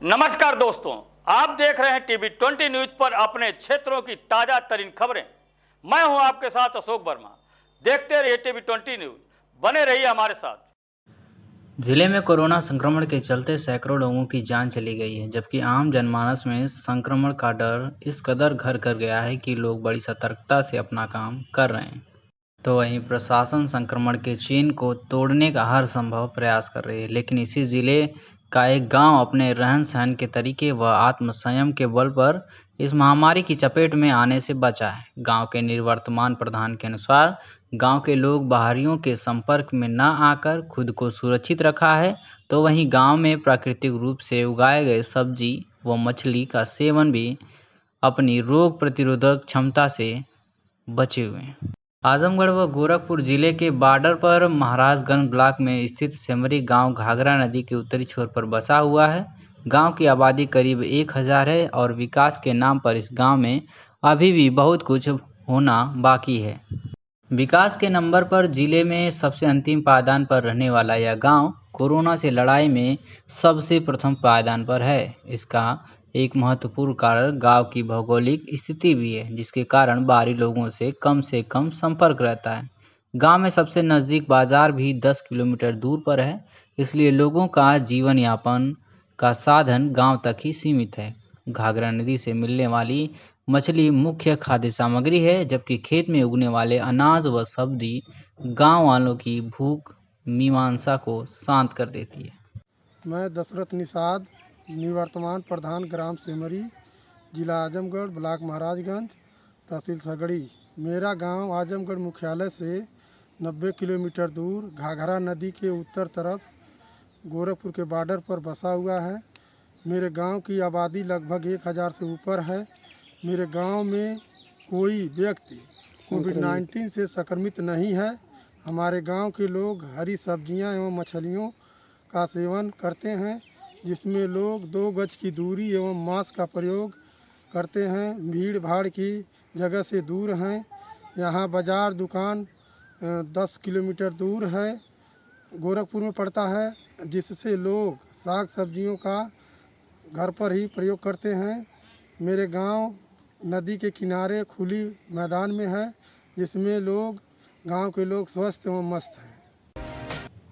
नमस्कार दोस्तों, आप देख रहे हैं टीवी 20 न्यूज पर अपने क्षेत्रों की ताजा तरीन खबरें। मैं हूं आपके साथ अशोक वर्मा। देखते रहिए टीवी 20 न्यूज, बने रहिए हमारे साथ। जिले में कोरोना संक्रमण के चलते सैकड़ों लोगों की जान चली गई है, जबकि आम जनमानस में संक्रमण का डर इस कदर घर कर गया है कि लोग बड़ी सतर्कता से अपना काम कर रहे हैं। तो वहीं प्रशासन संक्रमण के चेन को तोड़ने का हर संभव प्रयास कर रही है, लेकिन इसी जिले का एक गांव अपने रहन सहन के तरीके व आत्मसंयम के बल पर इस महामारी की चपेट में आने से बचा है। गांव के निवर्तमान प्रधान के अनुसार गांव के लोग बाहरियों के संपर्क में न आकर खुद को सुरक्षित रखा है, तो वहीं गांव में प्राकृतिक रूप से उगाए गए सब्जी व मछली का सेवन भी अपनी रोग प्रतिरोधक क्षमता से बचे हुए हैं। आजमगढ़ व गोरखपुर जिले के बॉर्डर पर महाराजगंज ब्लॉक में स्थित सेमरी गांव घाघरा नदी के उत्तरी छोर पर बसा हुआ है। गांव की आबादी करीब 1000 है और विकास के नाम पर इस गांव में अभी भी बहुत कुछ होना बाकी है। विकास के नंबर पर जिले में सबसे अंतिम पायदान पर रहने वाला यह गांव कोरोना से लड़ाई में सबसे प्रथम पायदान पर है। इसका एक महत्वपूर्ण कारण गांव की भौगोलिक स्थिति भी है, जिसके कारण बाहरी लोगों से कम संपर्क रहता है। गांव में सबसे नज़दीक बाजार भी 10 किलोमीटर दूर पर है, इसलिए लोगों का जीवन यापन का साधन गांव तक ही सीमित है। घाघरा नदी से मिलने वाली मछली मुख्य खाद्य सामग्री है, जबकि खेत में उगने वाले अनाज व सब्जी गांव वालों की भूख मीमांसा को शांत कर देती है। मैं दशरथ निषाद, निवर्तमान प्रधान ग्राम सेमरी, जिला आजमगढ़, ब्लॉक महाराजगंज, तहसील सगड़ी। मेरा गांव आजमगढ़ मुख्यालय से 90 किलोमीटर दूर घाघरा नदी के उत्तर तरफ गोरखपुर के बॉर्डर पर बसा हुआ है। मेरे गांव की आबादी लगभग 1000 से ऊपर है। मेरे गांव में कोई व्यक्ति कोविड-19 से संक्रमित नहीं है। हमारे गांव के लोग हरी सब्जियां एवं मछलियों का सेवन करते हैं, जिसमें लोग 2 गज की दूरी एवं मास्क का प्रयोग करते हैं। भीड़ भाड़ की जगह से दूर हैं। यहाँ बाज़ार दुकान 10 किलोमीटर दूर है, गोरखपुर में पड़ता है, जिससे लोग साग सब्जियों का घर पर ही प्रयोग करते हैं। मेरे गांव नदी के किनारे खुली मैदान में है, जिसमें गांव के लोग स्वस्थ एवं मस्त हैं।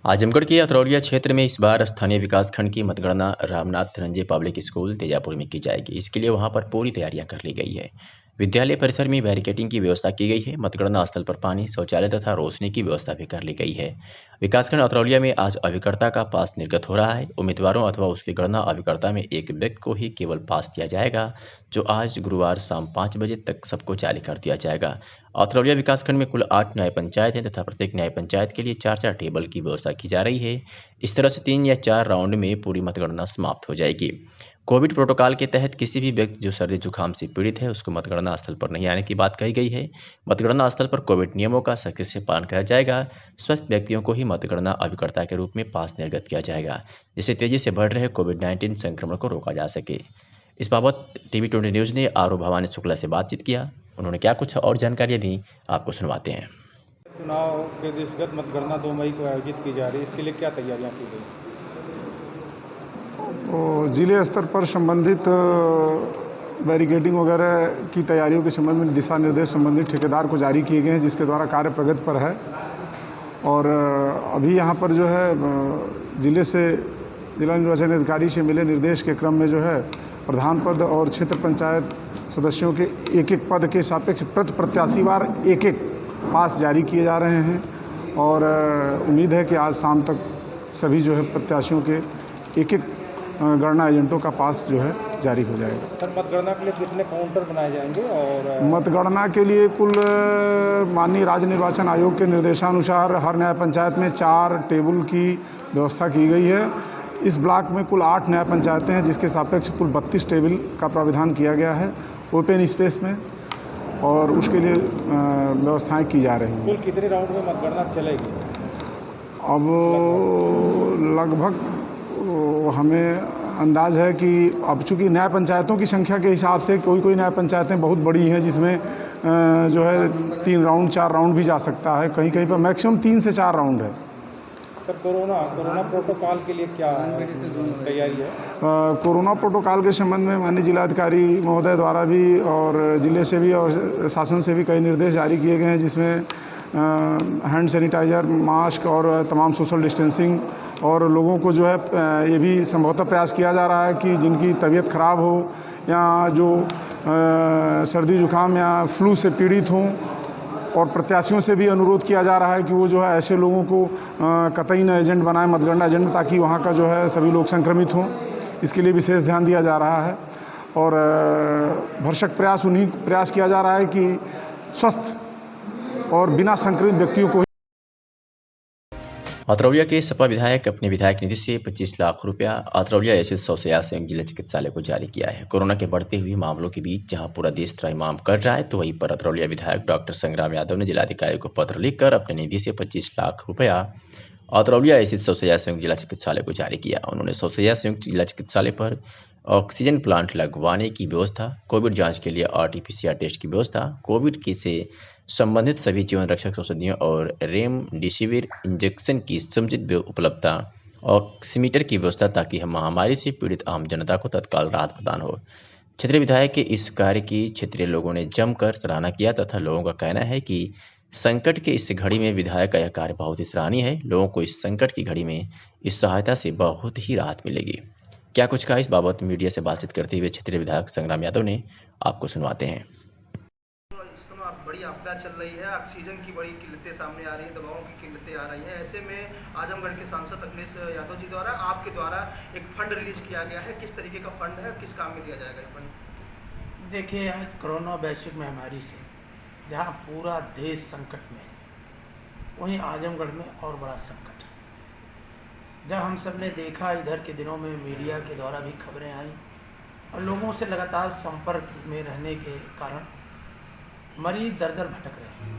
आजमगढ़ के अतरौलिया क्षेत्र में इस बार स्थानीय विकास खंड की मतगणना रामनाथ धनंजय पब्लिक स्कूल तेजापुर में की जाएगी। इसके लिए वहां पर पूरी तैयारियां कर ली गई है। विद्यालय परिसर में बैरिकेडिंग की व्यवस्था की गई है। मतगणना स्थल पर पानी, शौचालय तथा रोशनी की व्यवस्था भी कर ली गई है। विकासखंड अतरौलिया में आज अभिकर्ता का पास निर्गत हो रहा है। उम्मीदवारों अथवा उसकी गणना अभिकर्ता में एक व्यक्ति को ही केवल पास दिया जाएगा, जो आज गुरुवार शाम 5 बजे तक सबको जारी कर दिया जाएगा। अतरौलिया विकासखंड में कुल 8 न्याय पंचायत हैं तथा प्रत्येक न्याय पंचायत के लिए 4-4 टेबल की व्यवस्था की जा रही है। इस तरह से 3 या 4 राउंड में पूरी मतगणना समाप्त हो जाएगी। कोविड प्रोटोकॉल के तहत किसी भी व्यक्ति जो सर्दी जुकाम से पीड़ित है, उसको मतगणना स्थल पर नहीं आने की बात कही गई है। मतगणना स्थल पर कोविड नियमों का सख्ती से पालन किया जाएगा। स्वस्थ व्यक्तियों को ही मतगणना अभिकर्ता के रूप में पास निर्गत किया जाएगा, जिससे तेजी से बढ़ रहे कोविड-19 संक्रमण को रोका जा सके। इस बाबत टीवी 20 न्यूज़ ने आर.ओ. भवानी शुक्ला से बातचीत किया। उन्होंने क्या कुछ और जानकारियाँ दी, आपको सुनवाते हैं। चुनाव के दृष्टिगत मतगणना 2 मई को आयोजित की जा रही है, इसके लिए क्या तैयारियां की गई? तो जिले स्तर पर संबंधित बैरिकेडिंग वगैरह की तैयारियों के संबंध में दिशा निर्देश संबंधित ठेकेदार को जारी किए गए हैं, जिसके द्वारा कार्य प्रगति पर है। और अभी यहाँ पर जो है जिला निर्वाचन अधिकारी से मिले निर्देश के क्रम में जो है प्रधान पद और क्षेत्र पंचायत सदस्यों के एक पद के सापेक्ष प्रति प्रत्याशीवार एक पास जारी किए जा रहे हैं। और उम्मीद है कि आज शाम तक सभी जो है प्रत्याशियों के एक गणना एजेंटों का पास जो है जारी हो जाएगा। सर, मतगणना के लिए कितने काउंटर बनाए जाएंगे? और मतगणना के लिए कुल माननीय राज्य निर्वाचन आयोग के निर्देशानुसार हर न्याय पंचायत में 4 टेबल की व्यवस्था की गई है। इस ब्लॉक में कुल 8 न्याय पंचायतें हैं, जिसके सापेक्ष कुल 32 टेबल का प्राविधान किया गया है ओपन स्पेस में, और उसके लिए व्यवस्थाएं की जा रही हैं। कुल कितने राउंड में मतगणना चलेगी? अब लगभग हमें अंदाज है कि अब चूँकि न्याय पंचायतों की संख्या के हिसाब से कोई न्याय पंचायतें बहुत बड़ी हैं, जिसमें जो है 3 राउंड 4 राउंड भी जा सकता है। कहीं कहीं पर मैक्सिमम 3 से 4 राउंड है। सर कोरोना प्रोटोकॉल के लिए क्या तैयारी है? कोरोना प्रोटोकॉल के संबंध में माननीय जिलाधिकारी महोदय द्वारा भी और जिले से भी और शासन से भी कई निर्देश जारी किए गए हैं, जिसमें हैंड सैनिटाइज़र, मास्क और तमाम सोशल डिस्टेंसिंग, और लोगों को जो है ये भी संभवतः प्रयास किया जा रहा है कि जिनकी तबीयत ख़राब हो या जो सर्दी जुकाम या फ्लू से पीड़ित हों, और प्रत्याशियों से भी अनुरोध किया जा रहा है कि वो जो है ऐसे लोगों को कतई न एजेंट बनाएं, मतगणना एजेंट, ताकि वहाँ का जो है सभी लोग संक्रमित हों। इसके लिए विशेष ध्यान दिया जा रहा है और भरसक प्रयास किया जा रहा है कि स्वस्थ और बिना संक्रमित व्यक्तियों को। अतरौलिया के सपा विधायक अपने विधायक निधि से 25 लाख रुपया अतरौलिया एसएस सौसैया संयुक्त जिला चिकित्सालय को जारी किया है। कोरोना के बढ़ते हुए मामलों के बीच जहां पूरा देश त्राहिमाम कर रहा है, तो वहीं पर अतरौलिया विधायक डॉक्टर संग्राम यादव ने जिलाधिकारी को पत्र लिखकर अपने निधि से 25 लाख रुपया अतरौलिया एसएस सौसैया संयुक्त जिला चिकित्सालय को जारी किया। उन्होंने सौसैया संयुक्त जिला चिकित्सालय पर ऑक्सीजन प्लांट लगवाने की व्यवस्था, कोविड जांच के लिए RT-PCR टेस्ट की व्यवस्था, कोविड की से संबंधित सभी जीवन रक्षक औषधियों और रेमडेसिविर इंजेक्शन की समुचित उपलब्धता, ऑक्सीमीटर की व्यवस्था, ताकि हम महामारी से पीड़ित आम जनता को तत्काल राहत प्रदान हो। क्षेत्रीय विधायक के इस कार्य की क्षेत्रीय लोगों ने जमकर सराहना किया तथा लोगों का कहना है कि संकट के इस घड़ी में विधायक का यह कार्य बहुत ही सराहनीय है। लोगों को इस संकट की घड़ी में इस सहायता से बहुत ही राहत मिलेगी। क्या कुछ कहा इस बाबत मीडिया से बातचीत करते हुए क्षेत्रीय विधायक संग्राम यादव ने, आपको सुनवाते हैं। इस समय बड़ी आपदा चल रही है, ऑक्सीजन की बड़ी किल्लतें सामने आ रही हैं, दवाओं की किल्लतें आ रही हैं। ऐसे में आजमगढ़ के सांसद अखिलेश यादव जी द्वारा आपके द्वारा एक फंड रिलीज किया गया है। किस तरीके का फंड है, किस काम में दिया जाएगा ये फंड? देखिए, आज कोरोना वैश्विक महामारी से जहाँ पूरा देश संकट में है, वहीं आजमगढ़ में और बड़ा संकट है। जब हम सब ने देखा इधर के दिनों में मीडिया के द्वारा भी खबरें आई और लोगों से लगातार संपर्क में रहने के कारण मरीज दर दर भटक रहे हैं,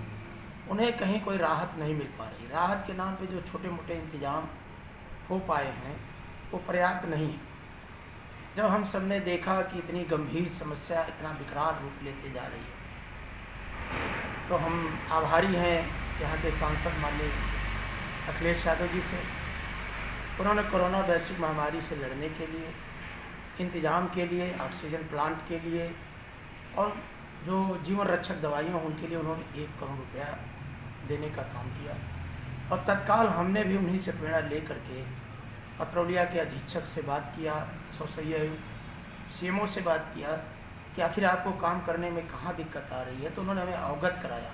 उन्हें कहीं कोई राहत नहीं मिल पा रही। राहत के नाम पे जो छोटे मोटे इंतजाम हो पाए हैं वो पर्याप्त नहीं है। जब हम सब ने देखा कि इतनी गंभीर समस्या इतना विकराल रूप लेते जा रही है, तो हम आभारी हैं यहाँ के सांसद माननीय अखिलेश यादव जी से। उन्होंने कोरोना वैश्विक महामारी से लड़ने के लिए, इंतजाम के लिए, ऑक्सीजन प्लांट के लिए और जो जीवन रक्षक दवाइयाँ उनके लिए उन्होंने 1 करोड़ रुपया देने का काम किया। और तत्काल हमने भी उन्हीं से प्रेरणा ले करके अतरौलिया के अधीक्षक से बात किया, सौसैया CMO से बात किया कि आखिर आपको काम करने में कहाँ दिक्कत आ रही है। तो उन्होंने हमें अवगत कराया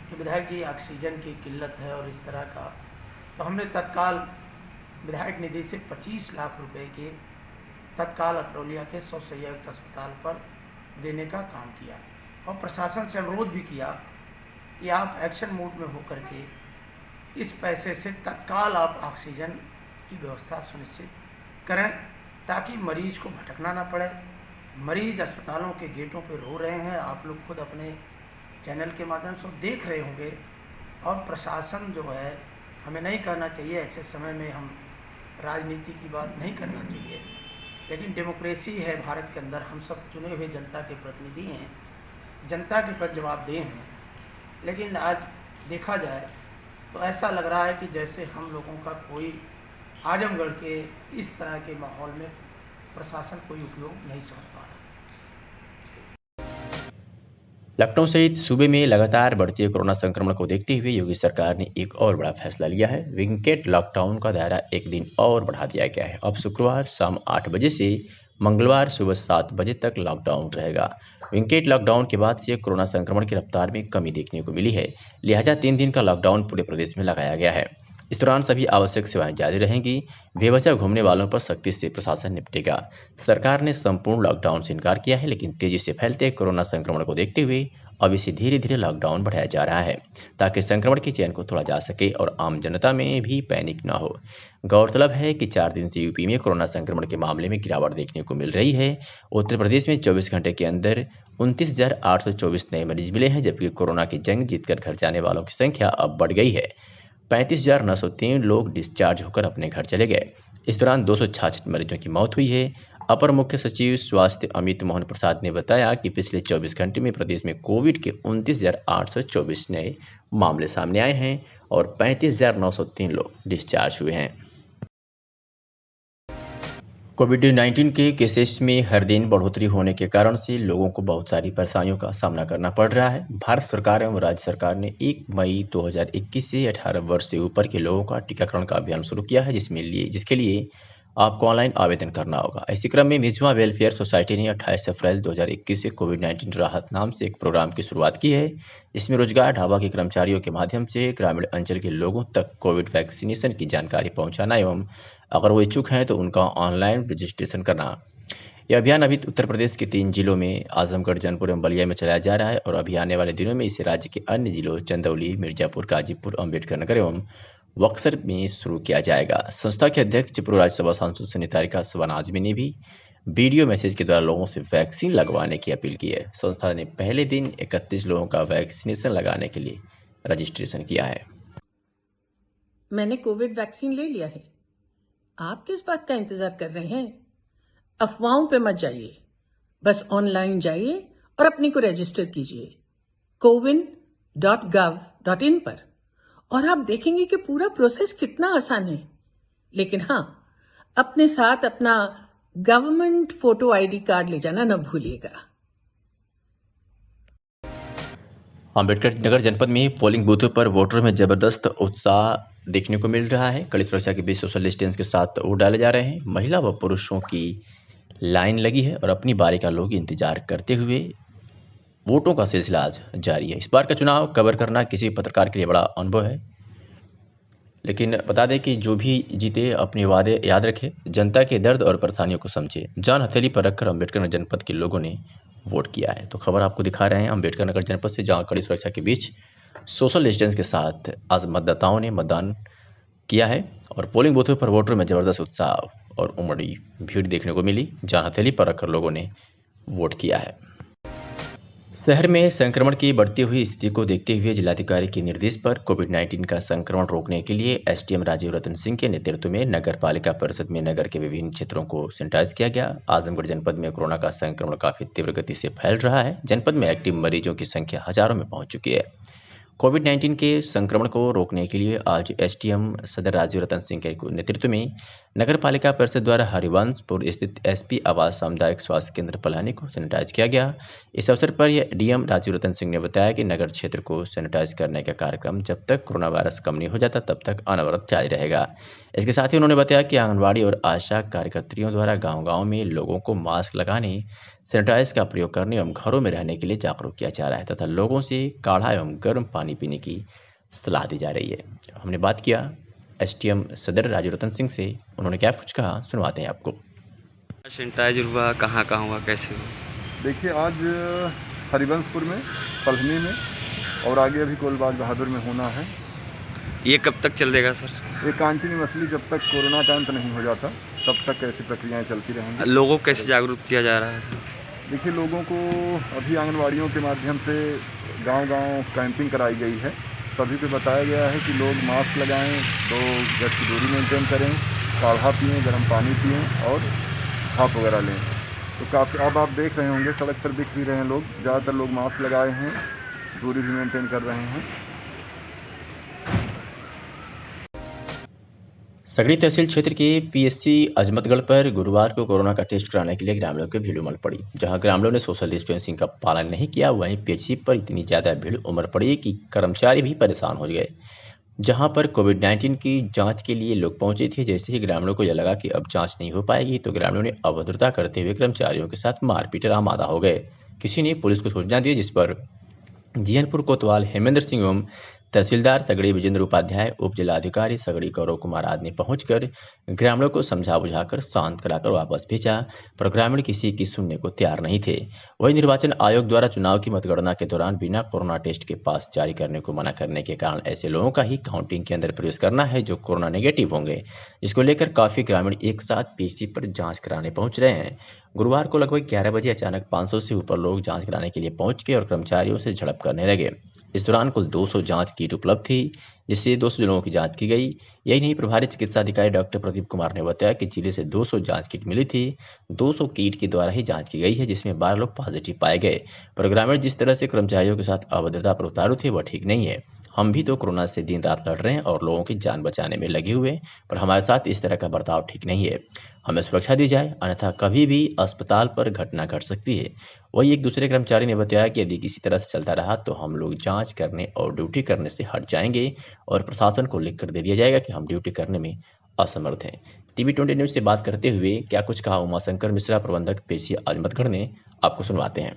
कि विधायक जी ऑक्सीजन की किल्लत है और इस तरह का। तो हमने तत्काल विधायक निधि से 25 लाख रुपए के तत्काल अतरौलिया के सौसैया अस्पताल पर देने का काम किया और प्रशासन से अनुरोध भी किया कि आप एक्शन मोड में होकर के इस पैसे से तत्काल आप ऑक्सीजन की व्यवस्था सुनिश्चित करें, ताकि मरीज को भटकना ना पड़े। मरीज अस्पतालों के गेटों पे रो रहे हैं, आप लोग खुद अपने चैनल के माध्यम से देख रहे होंगे। और प्रशासन जो है, हमें नहीं करना चाहिए ऐसे समय में, हम राजनीति की बात नहीं करना चाहिए, लेकिन डेमोक्रेसी है भारत के अंदर, हम सब चुने हुए जनता के प्रतिनिधि हैं, जनता के प्रति जवाबदेह हैं। लेकिन आज देखा जाए तो ऐसा लग रहा है कि जैसे हम लोगों का कोई आजमगढ़ के इस तरह के माहौल में प्रशासन कोई उपयोग नहीं समझ पा रहा। लखनऊ सहित सूबे में लगातार बढ़ते कोरोना संक्रमण को देखते हुए योगी सरकार ने एक और बड़ा फैसला लिया है। विकेट लॉकडाउन का दायरा एक दिन और बढ़ा दिया गया है। अब शुक्रवार शाम 8 बजे से मंगलवार सुबह 7 बजे तक लॉकडाउन रहेगा। विकेट लॉकडाउन के बाद से कोरोना संक्रमण की रफ्तार में कमी देखने को मिली है, लिहाजा 3 दिन का लॉकडाउन पूरे प्रदेश में लगाया गया है। इस दौरान सभी आवश्यक सेवाएं जारी रहेंगी। बेवजह घूमने वालों पर सख्ती से प्रशासन निपटेगा। सरकार ने संपूर्ण लॉकडाउन से इनकार किया है, लेकिन तेजी से फैलते कोरोना संक्रमण को देखते हुए अब इसे धीरे धीरे लॉकडाउन बढ़ाया जा रहा है, ताकि संक्रमण की चेन को तोड़ा जा सके और आम जनता में भी पैनिक न हो। गौरतलब है कि 4 दिन से यूपी में कोरोना संक्रमण के मामले में गिरावट देखने को मिल रही है। उत्तर प्रदेश में 24 घंटे के अंदर 29,824 नए मरीज मिले हैं, जबकि कोरोना की जंग जीतकर घर जाने वालों की संख्या अब बढ़ गई है। 35,903 लोग डिस्चार्ज होकर अपने घर चले गए। इस दौरान 266 मरीजों की मौत हुई है। अपर मुख्य सचिव स्वास्थ्य अमित मोहन प्रसाद ने बताया कि पिछले 24 घंटे में प्रदेश में कोविड के 29,824 नए मामले सामने आए हैं और 35,903 लोग डिस्चार्ज हुए हैं। कोविड-19 के केसेस में हर दिन बढ़ोतरी होने के कारण से लोगों को बहुत सारी परेशानियों का सामना करना पड़ रहा है। भारत सरकार एवं राज्य सरकार ने 1 मई 2021 से 18 वर्ष से ऊपर के लोगों का टीकाकरण का अभियान शुरू किया है, जिसके लिए आपको ऑनलाइन आवेदन करना होगा। इसी क्रम में मिजवा वेलफेयर सोसाइटी ने 28 अप्रैल 2021 से कोविड-19 राहत नाम से एक प्रोग्राम की शुरुआत की है। इसमें रोजगार ढाबा के कर्मचारियों के माध्यम से ग्रामीण अंचल के लोगों तक कोविड वैक्सीनेशन की जानकारी पहुंचाना एवं अगर वो इच्छुक हैं तो उनका ऑनलाइन रजिस्ट्रेशन करना। यह अभियान अभी उत्तर प्रदेश के 3 जिलों में आजमगढ़, जौनपुर एवं बलिया में चलाया जा रहा है और अभी आने वाले दिनों में इसे राज्य के अन्य जिलों चंदौली, मिर्जापुर, गाजीपुर, अम्बेडकर नगर एवं बक्सर में शुरू किया जाएगा। संस्था के अध्यक्ष पूर्व राज्यसभा सांसद सनितारिका सवान आजमी ने भी वीडियो मैसेज के द्वारा लोगों से वैक्सीन लगवाने की अपील की है। संस्था ने पहले दिन 31 लोगों का वैक्सीनेशन लगाने के लिए रजिस्ट्रेशन किया है। मैंने कोविड वैक्सीन ले लिया है। आप किस बात का इंतजार कर रहे हैं? अफवाहों पे मत जाइए, बस ऑनलाइन जाइए और अपने को रजिस्टर कीजिए cowin.gov.in पर और आप देखेंगे कि पूरा प्रोसेस कितना आसान है। लेकिन हाँ, अपने साथ अपना गवर्नमेंट फोटो आईडी कार्ड ले जाना न भूलिएगा। अम्बेडकर नगर जनपद में पोलिंग बूथों पर वोटरों में जबरदस्त उत्साह देखने को मिल रहा है। कड़ी सुरक्षा के बीच सोशल डिस्टेंस के साथ वोट डाले जा रहे हैं। महिला व पुरुषों की लाइन लगी है और अपनी बारी का लोग इंतजार करते हुए वोटों का सिलसिला आज जारी है। इस बार का चुनाव कवर करना किसी पत्रकार के लिए बड़ा अनुभव है, लेकिन बता दें कि जो भी जीते अपने वादे याद रखे, जनता के दर्द और परेशानियों को समझे। जान हथेली पर रखकर अम्बेडकर नगर जनपद के लोगों ने वोट किया है। तो खबर आपको दिखा रहे हैं अम्बेडकर नगर जनपद से, जहां कड़ी सुरक्षा के बीच सोशल डिस्टेंस के साथ आज मतदाताओं ने मतदान किया है और पोलिंग बूथों पर वोटरों में जबरदस्त उत्साह और उमड़ी भीड़ देखने को मिली। जान हथेली पर रखकर लोगों ने वोट किया है। शहर में संक्रमण की बढ़ती हुई स्थिति को देखते हुए जिलाधिकारी के निर्देश पर कोविड-19 का संक्रमण रोकने के लिए एसडीएम राजीव रतन सिंह के नेतृत्व में नगर पालिका परिषद में नगर के विभिन्न क्षेत्रों को सैनिटाइज किया गया। आजमगढ़ जनपद में कोरोना का संक्रमण काफी तीव्र गति से फैल रहा है। जनपद में एक्टिव मरीजों की संख्या हजारों में पहुंच चुकी है। कोविड-19 के संक्रमण को रोकने के लिए आज एसडीएम सदर राजीव रतन सिंह के नेतृत्व में नगर पालिका परिषद द्वारा हरिवंशपुर स्थित एसपी आवास सामुदायिक स्वास्थ्य केंद्र पलानी को सैनिटाइज किया गया। इस अवसर पर डीएम राजीव रतन सिंह ने बताया कि नगर क्षेत्र को सैनिटाइज करने का कार्यक्रम जब तक कोरोना वायरस कम नहीं हो जाता तब तक अनवरत जारी रहेगा। इसके साथ ही उन्होंने बताया कि आंगनबाड़ी और आशा कार्यकर्त्रियों द्वारा गाँव-गाँव में लोगों को मास्क लगाने, सैनिटाइज का प्रयोग करने एवं घरों में रहने के लिए जागरूक किया जा रहा है तथा लोगों से काढ़ा एवं गर्म पानी पीने की सलाह दी जा रही है। हमने बात किया एसडीएम सदर राजीव रतन सिंह से, उन्होंने क्या कुछ कहा सुनवाते हैं आपको। सैनिटाइज हुआ, कहाँ हुआ, कैसे हुआ? देखिए, आज हरिवंशपुर में, पलहनी में और आगे अभी कोलबाग बहादुर में होना है। ये कब तक चलेगा सर? ये कंटिन्यूअसली जब तक कोरोना का अंत नहीं हो जाता तब तक ऐसी प्रक्रियाएं चलती रहेंगी। लोगों को कैसे जागरूक किया जा रहा है? देखिए, लोगों को अभी आंगनबाड़ियों के माध्यम से गांव-गांव कैंपिंग कराई गई है। सभी को बताया गया है कि लोग मास्क लगाएं, 2 गज की दूरी मेंटेन करें, काढ़ा पिएं, गर्म पानी पिएं और भाप वगैरह लें। तो काफ़ी अब आप देख रहे होंगे सड़क पर दिख भी रहे हैं लोग, ज़्यादातर लोग मास्क लगाए हैं, दूरी भी मेंटेन कर रहे हैं। सगड़ी तहसील क्षेत्र के पीएससी अजमतगढ़ पर गुरुवार को कोरोना का टेस्ट कराने के लिए ग्रामीणों की भीड़ उमड़ पड़ी। जहां ग्रामीणों ने सोशल डिस्टेंसिंग का पालन नहीं किया, वहीं पीएचसी पर इतनी ज़्यादा भीड़ उमड़ पड़ी कि कर्मचारी भी परेशान हो गए। जहां पर कोविड-19 की जांच के लिए लोग पहुंचे थे, जैसे ही ग्रामीणों को यह लगा कि अब जांच नहीं हो पाएगी तो ग्रामीणों ने अभद्रता करते हुए कर्मचारियों के साथ मारपीट आमादा हो गए। किसी ने पुलिस को सूचना दी, जिस पर जीहनपुर कोतवाल हेमेंद्र सिंह एवं तहसीलदार सगड़ी विजेंद्र उपाध्याय, उप जिलाधिकारी सगड़ी गौरव कुमार आदि ने पहुंचकर ग्रामीणों को समझा बुझाकर शांत कराकर वापस भेजा, पर ग्रामीण किसी की सुनने को तैयार नहीं थे। वही निर्वाचन आयोग द्वारा चुनाव की मतगणना के दौरान बिना कोरोना टेस्ट के पास जारी करने को मना करने के कारण ऐसे लोगों का ही काउंटिंग के अंदर प्रवेश करना है जो कोरोना नेगेटिव होंगे। इसको लेकर काफी ग्रामीण एक साथ पीसी पर जाँच कराने पहुंच रहे हैं। गुरुवार को लगभग 11 बजे अचानक 500 से ऊपर लोग जांच कराने के लिए पहुंच गए और कर्मचारियों से झड़प करने लगे। इस दौरान कुल 200 जांच किट उपलब्ध थी, जिससे 200 लोगों की जांच की गई। यही नहीं, प्रभारी चिकित्सा अधिकारी डॉक्टर प्रदीप कुमार ने बताया कि जिले से 200 जांच किट मिली थी। 200 किट के द्वारा ही जांच की गई है, जिसमें 12 लोग पॉजिटिव पाए गए। पर ग्रामीण जिस तरह से कर्मचारियों के साथ अभद्रता पर उतारू थे वह ठीक नहीं है। हम भी तो कोरोना से दिन रात लड़ रहे हैं और लोगों की जान बचाने में लगे हुए हैं, पर हमारे साथ इस तरह का बर्ताव ठीक नहीं है। हमें सुरक्षा दी जाए, अन्यथा कभी भी अस्पताल पर घटना घट सकती है। वही एक दूसरे कर्मचारी ने बताया कि यदि किसी तरह से चलता रहा तो हम लोग जांच करने और ड्यूटी करने से हट जाएंगे और प्रशासन को लिख कर दे दिया जाएगा कि हम ड्यूटी करने में असमर्थ हैं। टीवी 20 न्यूज़ से बात करते हुए क्या कुछ कहा उमाशंकर मिश्रा, प्रबंधक पेशी आजमगढ़ ने, आपको सुनवाते हैं।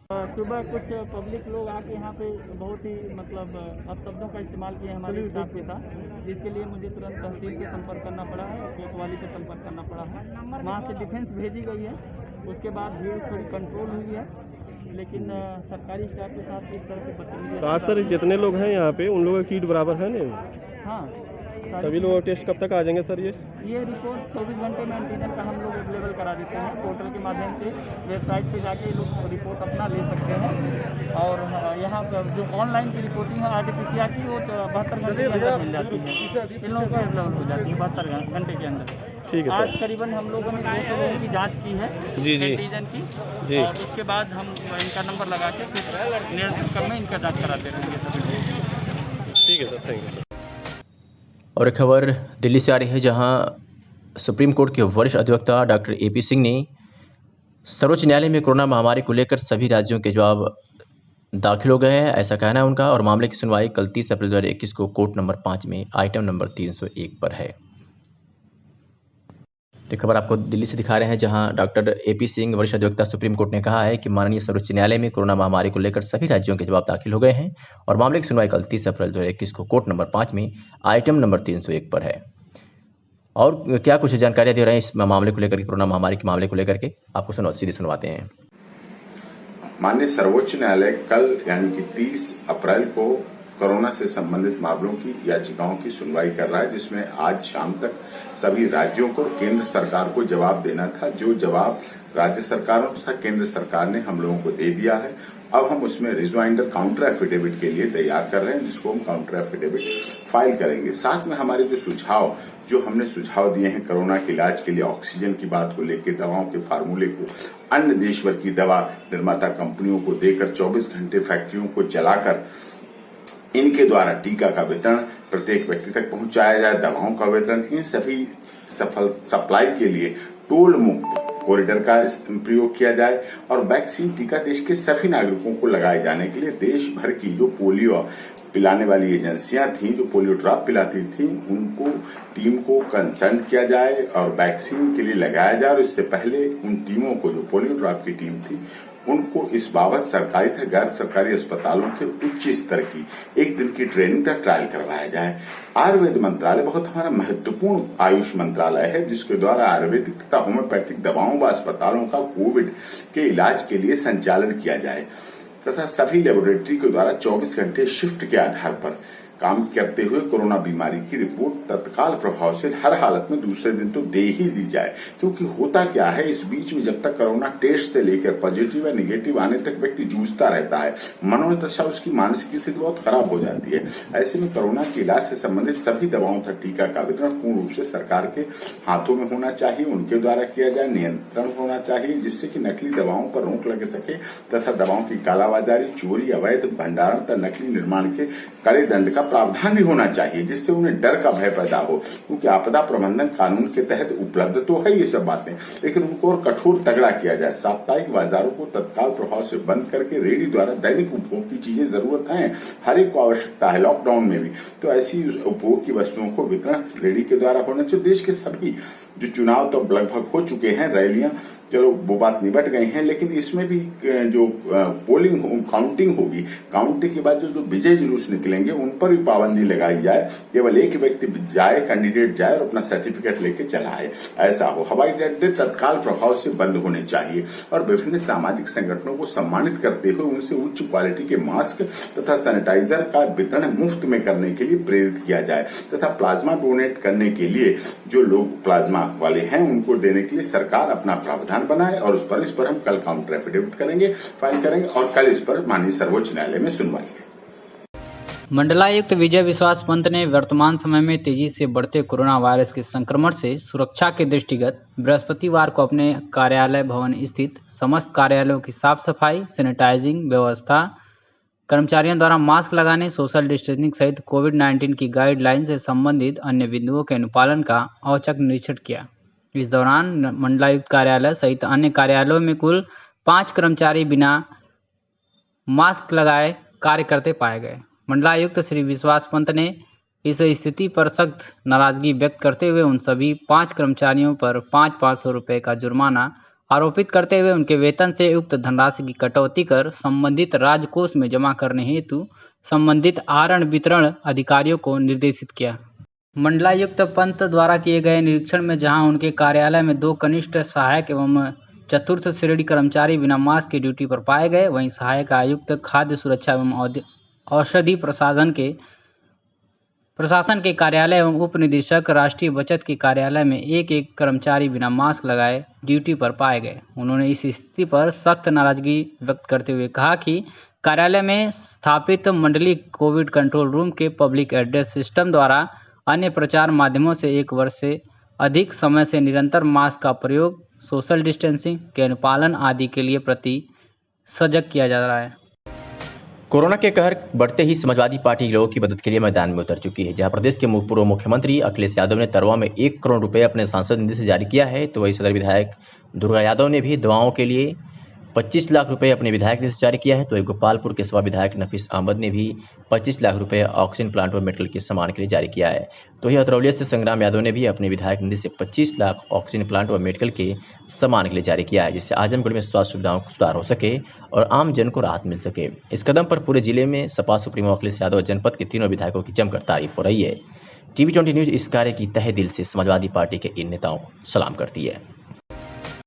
सुबह कुछ पब्लिक लोग आके यहाँ पे बहुत ही मतलब अपशब्दों का इस्तेमाल किए हमारे स्टाफ के साथ, जिसके लिए मुझे तुरंत तहसील से संपर्क करना पड़ा है और कोतवाली से संपर्क करना पड़ा है। वहाँ से डिफेंस भेजी गई है, उसके बाद भीड़ थोड़ी कंट्रोल हुई है, लेकिन सरकारी स्टाफ के साथ इस तरह से बदतमीजी। तो आज सर जितने लोग हैं यहाँ पे उन लोगों की किट बराबर है नहीं? हाँ, सभी लोगों का टेस्ट कब तक आ जाएंगे सर? ये रिपोर्ट 24 घंटे में एंटीजन का हम लोग अवेलेबल करा देते हैं। पोर्टल के माध्यम से वेबसाइट पे जाके लोग रिपोर्ट अपना ले सकते हैं और यहाँ पर जो ऑनलाइन की रिपोर्टिंग है आरटीपीसीआर की, वो 72 घंटे के अंदर मिल जाती है। इन लोगों को अवेलेबल हो जाती है 72 घंटे के अंदर। ठीक है। आज करीबन हम लोगों ने 200 लोगों की जाँच की है एंटीजन की जी, और उसके बाद हम इनका नंबर लगा के फिर नियंत्रण क्रम में इनका जाँच कराते रहेंगे सभी लोग। ठीक है सर, थैंक यू सर। और एक खबर दिल्ली से आ रही है, जहां सुप्रीम कोर्ट के वरिष्ठ अधिवक्ता डॉक्टर एपी सिंह ने सर्वोच्च न्यायालय में कोरोना महामारी को लेकर सभी राज्यों के जवाब दाखिल हो गए हैं, ऐसा कहना है उनका। और मामले की सुनवाई कल 30 अप्रैल 2021 को कोर्ट नंबर 5 में आइटम नंबर 301 पर है। तो खबर आपको दिल्ली से दिखा रहे हैं, जहां डॉक्टर एपी सिंह वरिष्ठ अधिवक्ता सुप्रीम कोर्ट ने कहा है कि माननीय सर्वोच्च न्यायालय में कोरोना महामारी को लेकर सभी राज्यों के जवाब दाखिल हो गए हैं और मामले की सुनवाई कल 30 अप्रैल 2021 को कोर्ट नंबर 5 में आइटम नंबर 301 पर है। और क्या कुछ जानकारियां दे रहे हैं इस मामले को लेकर, कोरोना महामारी के मामले को लेकर के, आपको सीधे सुनवाते हैं। माननीय सर्वोच्च न्यायालय कल यानी कि 30 अप्रैल को कोरोना से संबंधित मामलों की याचिकाओं की सुनवाई कर रहा है, जिसमें आज शाम तक सभी राज्यों को केंद्र सरकार को जवाब देना था। जो जवाब राज्य सरकारों तथा केंद्र सरकार ने हम लोगों को दे दिया है, अब हम उसमें रिजवाइंडर काउंटर एफिडेविट के लिए तैयार कर रहे हैं, जिसको हम काउंटर एफिडेविट फाइल करेंगे। साथ में हमारे जो हमने सुझाव दिए हैं कोरोना के इलाज के लिए, ऑक्सीजन की बात को लेकर, दवाओं के फार्मूले को अन्य देश भर की दवा निर्माता कंपनियों को देकर 24 घंटे फैक्ट्रियों को चलाकर इनके द्वारा टीका का वितरण प्रत्येक व्यक्ति तक पहुंचाया जाए, दवाओं का वितरण, इन सभी सफल सप्लाई के लिए टोल मुक्त कॉरिडोर का प्रयोग किया जाए और वैक्सीन टीका देश के सभी नागरिकों को लगाए जाने के लिए देश भर की जो पोलियो पिलाने वाली एजेंसियां थी, जो पोलियो ड्रॉप पिलाती थी, उनको टीम को कंसल्ट किया जाए और वैक्सीन के लिए लगाया जाए। और इससे पहले उन टीमों को, जो पोलियो ड्रॉप की टीम थी, उनको इस बाबत सरकारी तथा गैर सरकारी अस्पतालों के उच्च स्तर की एक दिन की ट्रेनिंग तक ट्रायल करवाया जाए। आयुर्वेद मंत्रालय बहुत हमारा महत्वपूर्ण आयुष मंत्रालय है, जिसके द्वारा आयुर्वेदिक तथा होम्योपैथिक दवाओं व अस्पतालों का कोविड के इलाज के लिए संचालन किया जाए तथा सभी लेबोरेटरी के द्वारा 24 घंटे शिफ्ट के आधार पर काम करते हुए कोरोना बीमारी की रिपोर्ट तत्काल प्रभाव से हर हालत में दूसरे दिन तो दे ही दी जाए। क्योंकि होता क्या है, इस बीच में जब तक कोरोना टेस्ट से लेकर पॉजिटिव या निगेटिव आने तक व्यक्ति जूझता रहता है, मनोदशा उसकी मानसिक स्थिति बहुत खराब हो जाती है। ऐसे में कोरोना के इलाज से संबंधित सभी दवाओं तथा टीका का वितरण पूर्ण रूप से सरकार के हाथों में होना चाहिए, उनके द्वारा किया जाए, नियंत्रण होना चाहिए, जिससे कि नकली दवाओं पर रोक लग सके तथा दवाओं की कालाबाजारी, चोरी, अवैध भंडारण तथा नकली निर्माण के कड़े दंड का प्रावधान भी होना चाहिए, जिससे उन्हें डर का भय पैदा हो। क्योंकि आपदा प्रबंधन कानून के तहत उपलब्ध तो है ये सब बातें, लेकिन उनको और कठोर तगड़ा किया जाए। साप्ताहिक बाजारों को तत्काल प्रभाव से बंद करके रेडी द्वारा दैनिक उपभोग की चीजें जरूरत है, हर एक को आवश्यकता है, लॉकडाउन में भी, तो ऐसी उपभोग की वस्तुओं को वितरण रेडी के द्वारा होना चाहिए। देश के सभी जो चुनाव तो लगभग हो चुके हैं, रैलियां चलो वो बात निबट गई हैं, लेकिन इसमें भी जो पोलिंग काउंटिंग होगी, काउंटिंग के बाद जो विजय जुलूस निकलेंगे उन पर भी पाबंदी लगाई जाए। केवल एक व्यक्ति जाए, कैंडिडेट जाए और अपना सर्टिफिकेट लेके चला आए, ऐसा हो। हवाई अड्डे तत्काल प्रभाव से बंद होने चाहिए और विभिन्न सामाजिक संगठनों को सम्मानित करते हुए उनसे उच्च क्वालिटी के मास्क तथा सैनिटाइजर का वितरण मुफ्त में करने के लिए प्रेरित किया जाए तथा प्लाज्मा डोनेट करने के लिए जो लोग प्लाज्मा वाले हैं उनको देने के लिए सरकार अपना प्रावधान बनाए और इस पर हम कल काउंटर एफिडेविट करेंगे, फाइल करेंगे और कल इस पर माननीय सर्वोच्च न्यायालय में सुनवाई है। मंडलायुक्त विजय विश्वास पंत ने वर्तमान समय में तेजी से बढ़ते कोरोना वायरस के संक्रमण से सुरक्षा के दृष्टिगत बृहस्पतिवार को अपने कार्यालय भवन स्थित समस्त कार्यालयों की साफ सफाई, सैनिटाइजिंग व्यवस्था कर्मचारियों द्वारा मास्क लगाने, सोशल डिस्टेंसिंग सहित कोविड-19 की गाइडलाइन से संबंधित अन्य बिंदुओं के अनुपालन का औचक निरीक्षण किया। इस दौरान मंडलायुक्त कार्यालय सहित अन्य कार्यालयों में कुल 5 कर्मचारी बिना मास्क लगाए कार्य करते पाए गए। मंडलायुक्त श्री विश्वास पंत ने इस स्थिति पर सख्त नाराजगी व्यक्त करते हुए उन सभी 5 कर्मचारियों पर 500 रुपये का जुर्माना आरोपित करते हुए उनके वेतन से उक्त धनराशि की कटौती कर संबंधित राजकोष में जमा करने हेतु संबंधित आहरण वितरण अधिकारियों को निर्देशित किया। मंडलायुक्त पंत द्वारा किए गए निरीक्षण में जहां उनके कार्यालय में 2 कनिष्ठ सहायक एवं चतुर्थ श्रेणी कर्मचारी बिना मास्क की ड्यूटी पर पाए गए, वहीं सहायक आयुक्त खाद्य सुरक्षा एवं औषधि प्रशासन के कार्यालय एवं उप निदेशक राष्ट्रीय बचत के कार्यालय में एक कर्मचारी बिना मास्क लगाए ड्यूटी पर पाए गए। उन्होंने इस स्थिति पर सख्त नाराजगी व्यक्त करते हुए कहा कि कार्यालय में स्थापित मंडलीय कोविड कंट्रोल रूम के पब्लिक एड्रेस सिस्टम द्वारा अन्य प्रचार माध्यमों से 1 वर्ष से अधिक समय से निरंतर मास्क का प्रयोग, सोशल डिस्टेंसिंग के अनुपालन आदि के लिए प्रति सजग किया जा रहा है। कोरोना के कहर बढ़ते ही समाजवादी पार्टी लोगों की मदद के लिए मैदान में उतर चुकी है। जहां प्रदेश के पूर्व मुख्यमंत्री अखिलेश यादव ने तरवा में 1 करोड़ रुपए अपने सांसद निधि से जारी किया है, तो वही सदर विधायक दुर्गा यादव ने भी दवाओं के लिए 25 लाख रुपए अपने विधायक निधि से जारी किया है। तो वही गोपालपुर के सभा विधायक नफीस अहमद ने भी 25 लाख रुपए ऑक्सीजन प्लांट व मेडिकल के सामान के लिए जारी किया है। तो वही अतरौलिया से संग्राम यादव ने भी अपने विधायक निधि से 25 लाख ऑक्सीजन प्लांट व मेडिकल के सामान के लिए जारी किया है, जिससे आजमगढ़ में स्वास्थ्य सुविधाओं को सुधार हो सके और आम जन को राहत मिल सके। इस कदम पर पूरे जिले में सपा सुप्रीमो अखिलेश यादव जनपद के तीनों विधायकों की जमकर तारीफ हो रही है। TV20 न्यूज इस कार्य की तहे दिल से समाजवादी पार्टी के इन नेताओं को सलाम करती है।